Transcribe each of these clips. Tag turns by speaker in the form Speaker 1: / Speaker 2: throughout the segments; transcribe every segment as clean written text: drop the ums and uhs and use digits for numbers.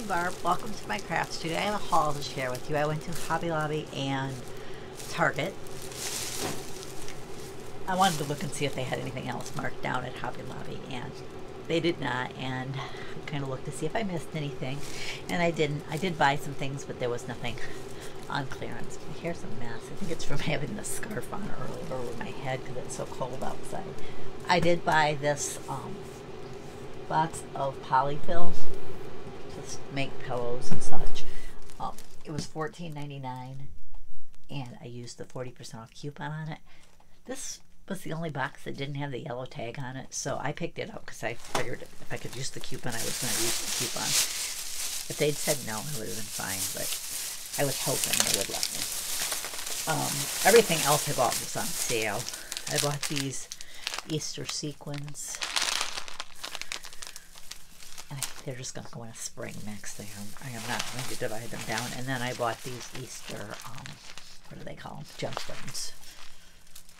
Speaker 1: Barb. Welcome to my craft studio. I have a haul to share with you. I went to Hobby Lobby and Target. I wanted to look and see if they had anything else marked down at Hobby Lobby, and they did not, and I kind of looked to see if I missed anything, and I didn't. I did buy some things, but there was nothing on clearance. My hair's a mess. I think it's from having the scarf on earlier over my head because it's so cold outside. I did buy this box of polyfill to make pillows and such. It was $14.99, and I used the 40% off coupon on it. This was the only box that didn't have the yellow tag on it, so I picked it up because I figured if I could use the coupon, I was going to use the coupon. If they'd said no, it would have been fine, but I was hoping they would let me. Everything else I bought was on sale. I bought these Easter sequins. And I think they're just going to go in a spring next there. I am not going to divide them down. And then I bought these Easter, what do they call them? Gemstones.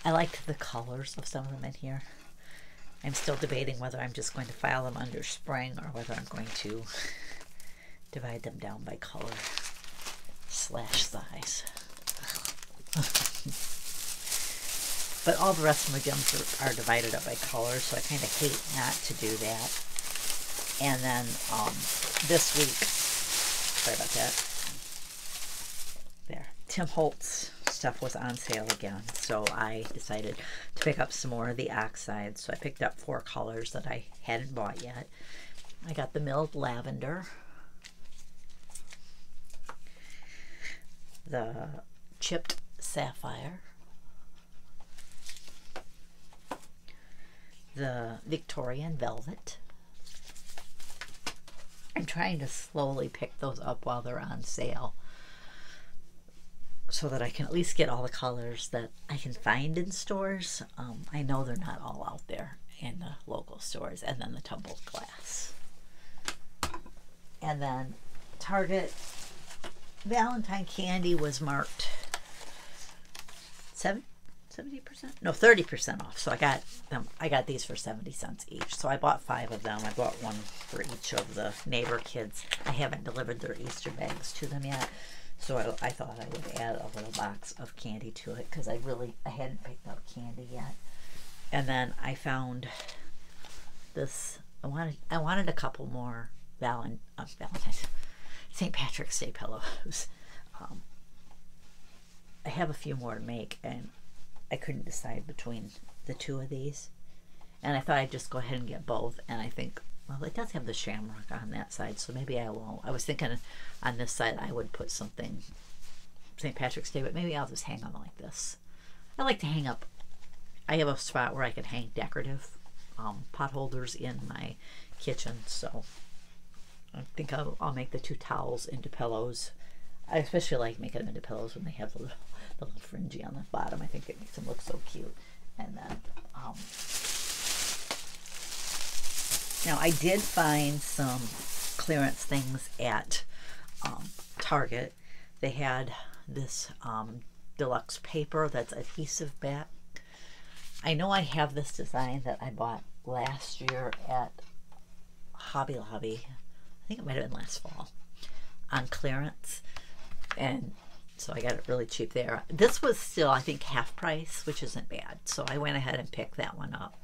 Speaker 1: I liked the colors of some of them in here. I'm still debating whether I'm just going to file them under spring or whether I'm going to divide them down by color / size. But all the rest of my gems are divided up by color, so I kind of hate not to do that. And then this week, sorry about that, there, Tim Holtz stuff was on sale again, so I decided to pick up some more of the oxides. So I picked up 4 colors that I hadn't bought yet. I got the milled lavender, the chipped sapphire, the Victorian velvet. I'm trying to slowly pick those up while they're on sale so that I can at least get all the colors that I can find in stores. I know they're not all out there in the local stores. And then the tumbled glass. And then Target Valentine candy was marked 70%? No, 30% off. So I got them. I got these for 70 cents each. So I bought 5 of them. I bought one for each of the neighbor kids. I haven't delivered their Easter bags to them yet. So I thought I would add a little box of candy to it because I hadn't picked up candy yet. And then I found this. I wanted a couple more Valentine's St. Patrick's Day pillows. I have a few more to make, and I couldn't decide between the 2 of these. And I thought I'd just go ahead and get both. And I think, well, it does have the shamrock on that side, so maybe I won't. I was thinking on this side I would put something St. Patrick's Day, but maybe I'll just hang them like this. I like to hang up. I have a spot where I can hang decorative pot holders in my kitchen, so I think I'll make the 2 towels into pillows. I especially like making them into pillows when they have the little fringy on the bottom. I think it makes them look so cute. And then, now I did find some clearance things at Target. They had this deluxe paper that's adhesive back. I know I have this design that I bought last year at Hobby Lobby. I think it might have been last fall on clearance. And so I got it really cheap there. This was still, I think, half price, which isn't bad. So I went ahead and picked that one up.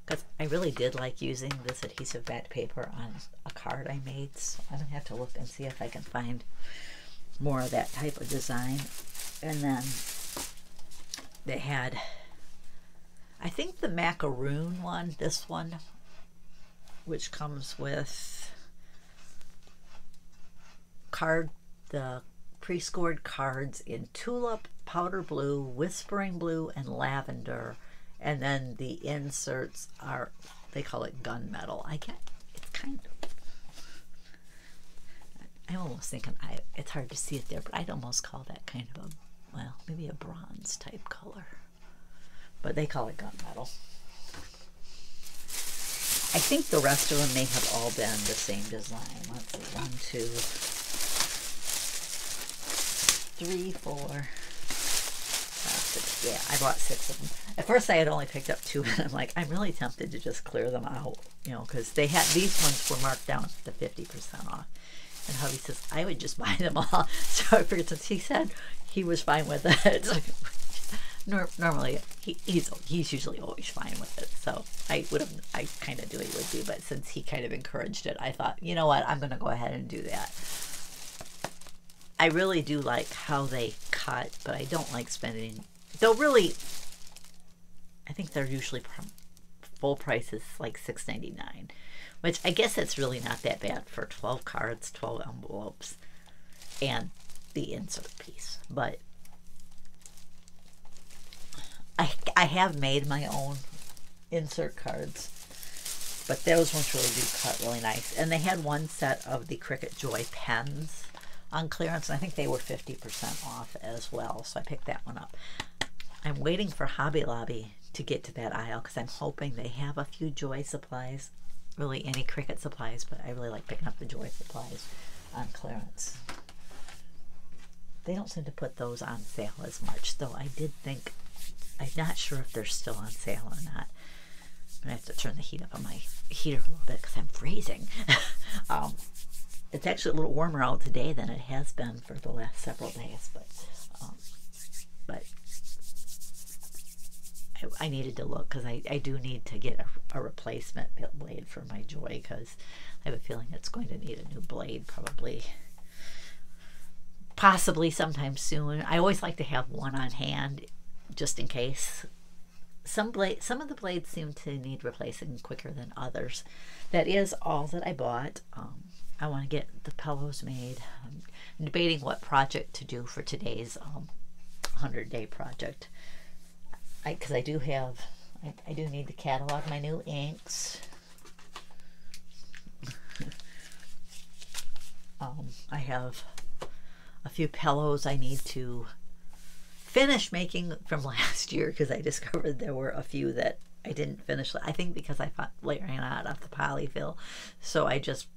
Speaker 1: Because I really did like using this adhesive back paper on a card I made. So I'm going to have to look and see if I can find more of that type of design. And then they had, I think, the macaroon one, this one, which comes with the pre-scored cards in tulip, powder blue, whispering blue, and lavender. And then the inserts are, they call it gunmetal. It's kind of, I'm almost thinking, it's hard to see it there, but I'd almost call that kind of a, well, maybe a bronze type color. But they call it gunmetal. I think the rest of them may have all been the same design. Let's see, 1, 2, 3, 4, Yeah, I bought 6 of them. At first I had only picked up 2, and I'm like, I'm really tempted to just clear them out, you know, because they had, these ones were marked down to 50% off. And hubby says, I would just buy them all. So I figured, since he said he was fine with it, normally he's usually always fine with it. So I kind of knew he would be, but since he kind of encouraged it, I thought, you know what, I'm going to go ahead and do that. I really do like how they cut, but I don't like spending, though really, I think they're usually full price is like $6.99, which I guess it's really not that bad for 12 cards, 12 envelopes, and the insert piece. But I have made my own insert cards, but those ones really do cut really nice. And they had one set of the Cricut Joy pens on clearance, and I think they were 50% off as well, so I picked that one up. I'm waiting for Hobby Lobby to get to that aisle because I'm hoping they have a few Joy supplies, really any Cricut supplies, but I really like picking up the Joy supplies on clearance. They don't seem to put those on sale as much, though I did think, I'm not sure if they're still on sale or not. I'm gonna have to turn the heat up on my heater a little bit because I'm freezing. It's actually a little warmer out today than it has been for the last several days, but I needed to look because I do need to get a replacement blade for my Joy, because I have a feeling it's going to need a new blade possibly sometime soon. I always like to have one on hand just in case. Some of the blades seem to need replacing quicker than others. That is all that I bought. I want to get the pillows made. I'm debating what project to do for today's 100-day project. Because I do need to catalog my new inks. I have a few pillows I need to finish making from last year, because I discovered there were a few that I didn't finish. I think because I ran out of the polyfill, so I just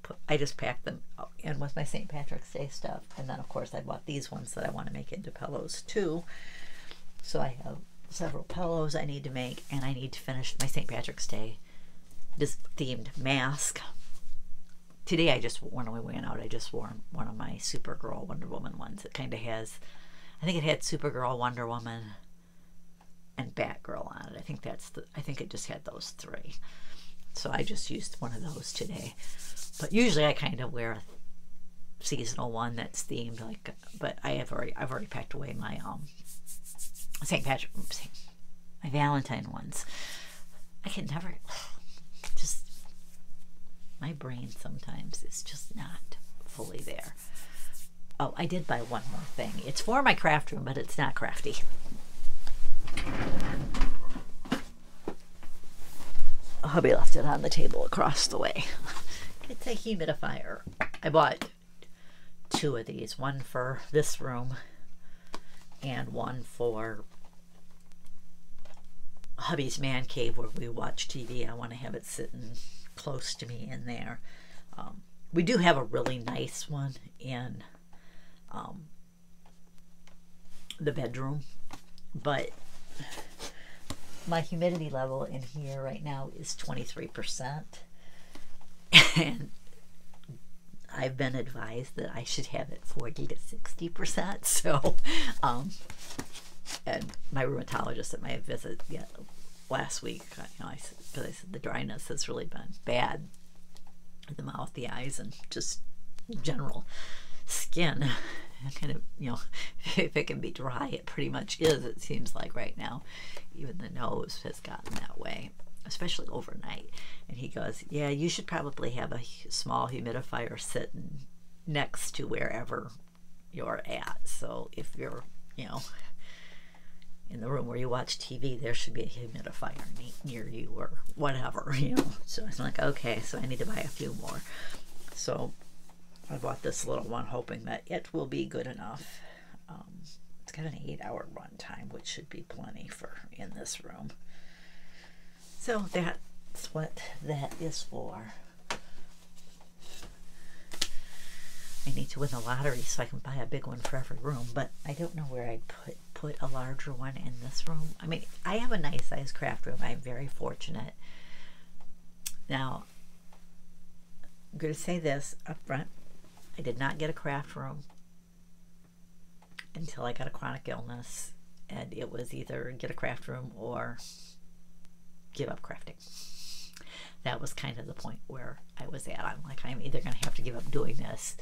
Speaker 1: packed them in with my St. Patrick's Day stuff, and then of course I bought these ones that I want to make into pillows too. So I have several pillows I need to make, and I need to finish my St. Patrick's Day this themed mask. Today when we went out, I just wore one of my Supergirl Wonder Woman ones. It kind of has, I think it had Supergirl, Wonder Woman, and Batgirl on it. I think it just had those 3. So I just used one of those today. But usually I kind of wear a seasonal one that's themed, but I've already packed away my my Valentine ones. I can never, just, my brain sometimes is just not fully there. Oh, I did buy one more thing. It's for my craft room, but it's not crafty. Hubby left it on the table across the way. It's a humidifier. I bought 2 of these, one for this room and one for hubby's man cave where we watch TV. I want to have it sitting close to me in there. We do have a really nice one in the bedroom, but my humidity level in here right now is 23%, and I've been advised that I should have it 40 to 60%. So, and my rheumatologist at my visit last week, I said the dryness has really been bad in the mouth, the eyes, and just general skin. Kind of, if it can be dry, it pretty much is, it seems like right now. Even the nose has gotten that way, especially overnight. And he goes, yeah, you should probably have a small humidifier sitting next to wherever you're at. So if you're, in the room where you watch TV, there should be a humidifier near you or whatever, So I'm like, okay, so I need to buy a few more. So I bought this little one hoping that it will be good enough. It's got an 8-hour run time, which should be plenty for in this room. So that's what that is for. I need to win the lottery so I can buy a big one for every room, but I don't know where I'd put a larger one in this room. I mean, I have a nice sized craft room. I'm very fortunate. Now, I'm going to say this up front. I did not get a craft room until I got a chronic illness, and it was either get a craft room or give up crafting. That was kind of the point where I was at. I'm like, I'm either going to have to give up doing this,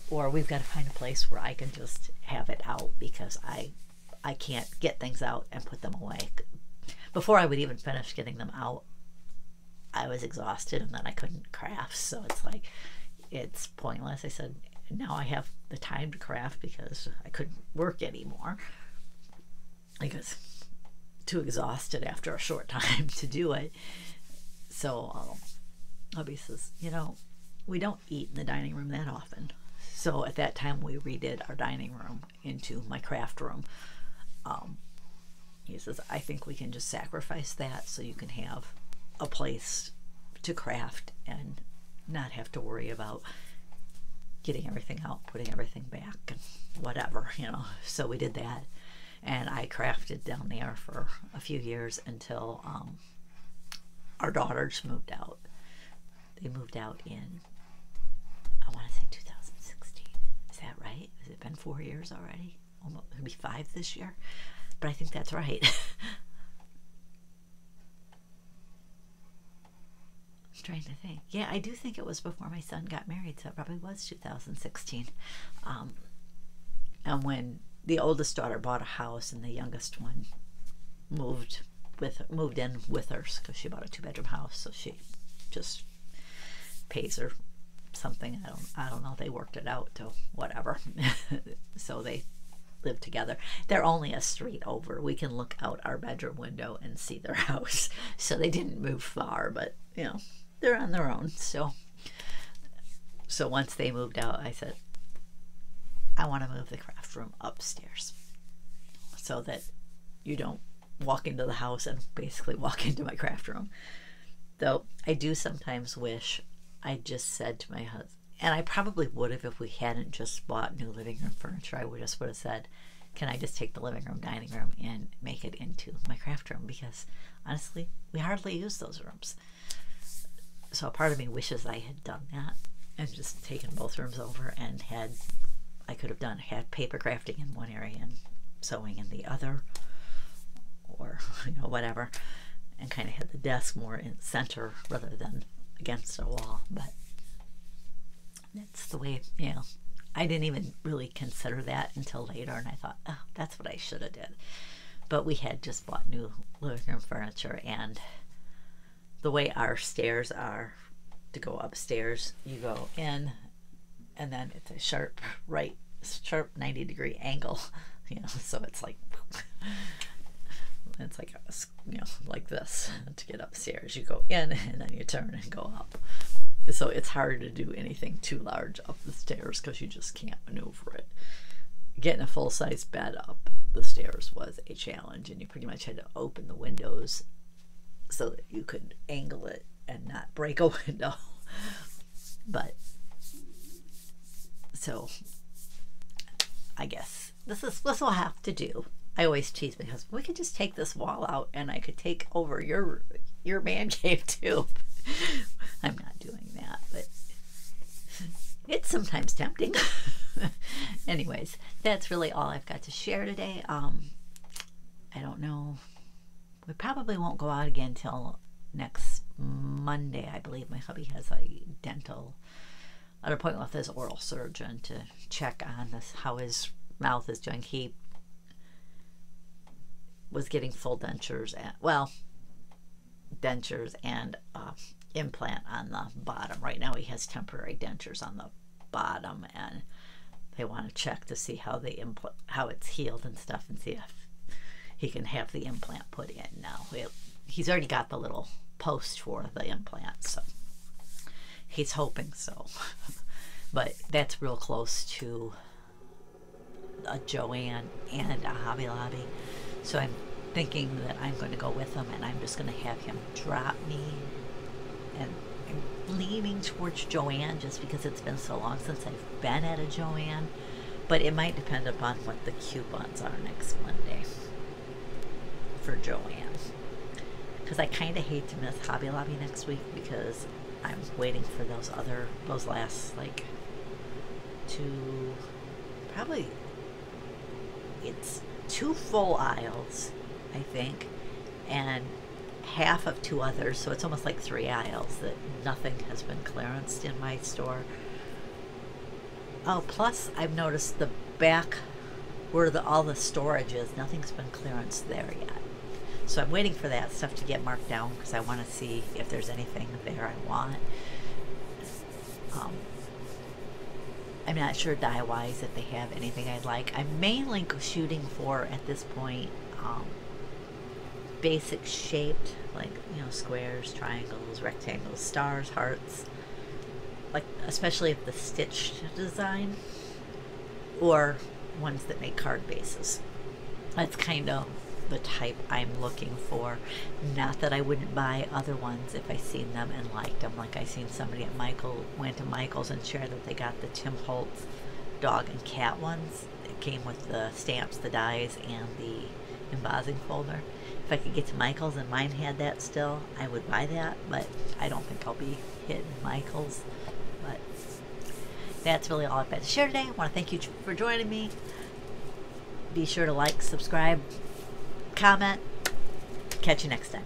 Speaker 1: or we've got to find a place where I can just have it out, because I can't get things out and put them away. Before I would even finish getting them out, I was exhausted, and then I couldn't craft. So it's like, it's pointless. I said, now I have the time to craft because I couldn't work anymore. I was too exhausted after a short time to do it. So hubby says, you know, we don't eat in the dining room that often. So at that time we redid our dining room into my craft room. He says, I think we can just sacrifice that so you can have a place to craft and not have to worry about getting everything out, putting everything back, and whatever, you know. So we did that, and I crafted down there for a few years until our daughters moved out. They moved out in, I want to say 2016. Is that right? Has it been 4 years already? Almost, it'll be 5 this year, but I think that's right. Trying to think. Yeah, I do think it was before my son got married, so it probably was 2016. And when the oldest daughter bought a house and the youngest one moved in with her, because she bought a 2-bedroom house, so she just pays her something. I don't know. They worked it out to whatever. So they live together. They're only a street over. We can look out our bedroom window and see their house. So they didn't move far, but you know, they're on their own. So once they moved out, I said, I want to move the craft room upstairs so that you don't walk into the house and basically walk into my craft room. Though I do sometimes wish I just said to my husband, and I probably would have if we hadn't just bought new living room furniture, I would have said, can I just take the living room, dining room, and make it into my craft room? Because honestly, we hardly use those rooms. So a part of me wishes I had done that and just taken both rooms over and had paper crafting in one area and sewing in the other, or you know, whatever, and kind of had the desk more in center rather than against a wall. But that's the way, you know, I didn't even really consider that until later, and I thought, oh, that's what I should have did. But we had just bought new living room furniture, and the way our stairs are to go upstairs, you go in and then it's a sharp 90-degree angle, you know, so it's like you know, like this to get upstairs. You go in and then you turn and go up. So it's hard to do anything too large up the stairs because you just can't maneuver it. Getting a full-size bed up the stairs was a challenge, and you pretty much had to open the windows so that you could angle it and not break a window. But so I guess this will have to do. I always tease my husband, we could just take this wall out and I could take over your man cave too. I'm not doing that, but it's sometimes tempting. Anyways, that's really all I've got to share today. I don't know. We probably won't go out again till next Monday. I believe my hubby has an appointment with his oral surgeon to check on how his mouth is doing. He was getting full dentures and implant on the bottom. Right now he has temporary dentures on the bottom, and they want to check to see how it's healed and stuff, and see if he can have the implant put in now. He's already got the little post for the implant, so he's hoping so. But that's real close to a Joann and a Hobby Lobby, so I'm thinking that I'm going to go with him, and I'm just going to have him drop me and leaning towards Joann just because it's been so long since I've been at a Joann, but it might depend upon what the coupons are next Monday for Joann. Because I kind of hate to miss Hobby Lobby next week because I'm waiting for those last like probably it's 2 full aisles, I think, and half of 2 others, so it's almost like 3 aisles that nothing has been clearanced in my store. Oh, plus I've noticed the back where all the storage is, nothing's been clearanced there yet. So I'm waiting for that stuff to get marked down because I want to see if there's anything there I want. I'm not sure dye-wise if they have anything I'd like. I'm mainly shooting for, at this point, basic shaped, like, you know, squares, triangles, rectangles, stars, hearts, like especially if the stitched design, or ones that make card bases. That's kind of the type I'm looking for. Not that I wouldn't buy other ones if I seen them and liked them. Like I seen somebody at went to Michael's and shared that they got the Tim Holtz dog and cat ones. It came with the stamps, the dies, and the embossing folder. If I could get to Michael's and mine had that still, I would buy that, but I don't think I'll be hitting Michael's. But that's really all I've got to share today. I want to thank you for joining me. Be sure to like, subscribe, comment. Catch you next time.